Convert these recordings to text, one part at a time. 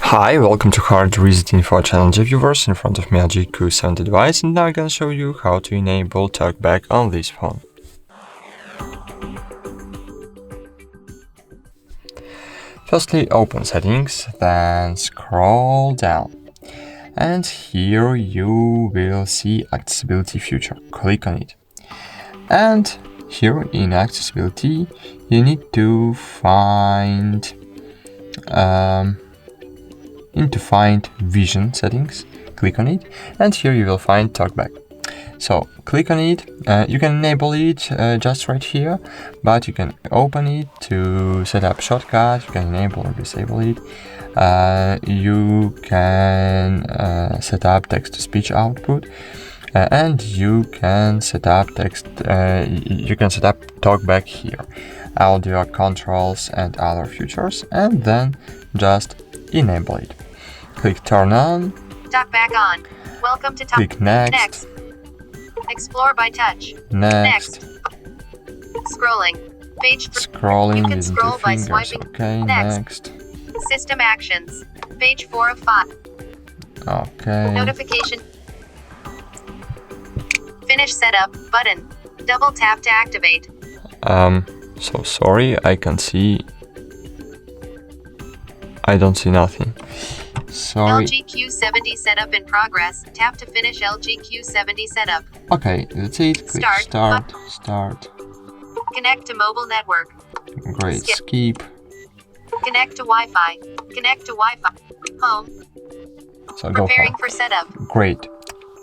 Hi, welcome to HardReset.Info channel viewers. In front of me LG Q70 device, and now I'm gonna show you how to enable TalkBack on this phone. Firstly, open settings, then scroll down. And here you will see accessibility feature. Click on it. And here in accessibility, you need to find vision settings. Click on it, and here you will find TalkBack. So click on it. You can enable it just right here, but you can open it to set up shortcut. You can enable or disable it. You can set up text-to-speech output, and you can set up TalkBack here, audio controls and other features, and then just enable it. Click turn on. TalkBack on. Welcome to Click next. Explore by touch. Next. Scrolling. Page. Scrolling You can using scroll two by fingers. swiping. Okay, next. System actions. Page 4 of 5. Okay. Notification. Finish setup button. Double tap to activate. So sorry, I don't see nothing. Sorry. LG Q70 setup in progress. Tap to finish LG Q70 setup. Okay, that's it. Click start. Connect to mobile network. Great. Skip. Connect to Wi-Fi. Connect to Wi-Fi. Home. So go Preparing home. for setup. Great.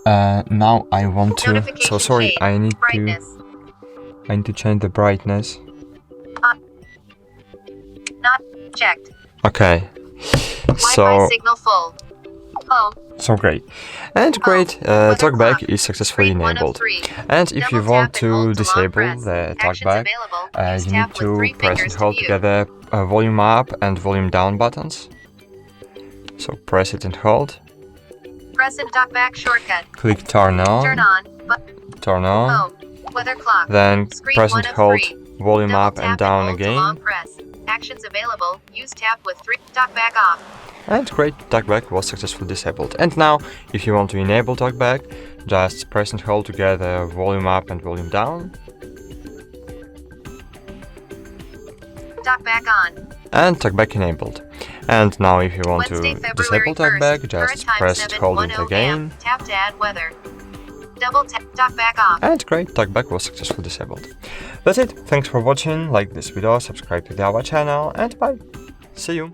Now I want to. Notification So sorry, shade. I need Brightness. to change the brightness. Not checked. Okay. Wi-Fi So signal full. Home. great. And great, Weather TalkBack clock. is successfully Screen 1 of enabled. 3. And if you Double want tap and hold to to long disable press. the Actions TalkBack, available. Use you tap need with 3 to press and fingers hold to view. together volume up and volume down buttons. So press it and hold. Press and TalkBack shortcut. Click turn on. Turn on. Home. Weather clock. Then Screen press 1 and of hold 3. volume Double up tap and down hold to long again. press. Actions available. Use tap with 3. TalkBack off. And great, TalkBack was successfully disabled. And now, if you want to enable TalkBack, just press and hold together volume up and volume down. TalkBack on. And TalkBack enabled. And now if you want Wednesday, to February disable 1st. TalkBack, Current just time press and hold it 7:10 again. a.m. Tap to add weather. Double tap. TalkBack off. And great, TalkBack was successfully disabled. That's it. Thanks for watching. Like this video, subscribe to our channel, and bye. See you.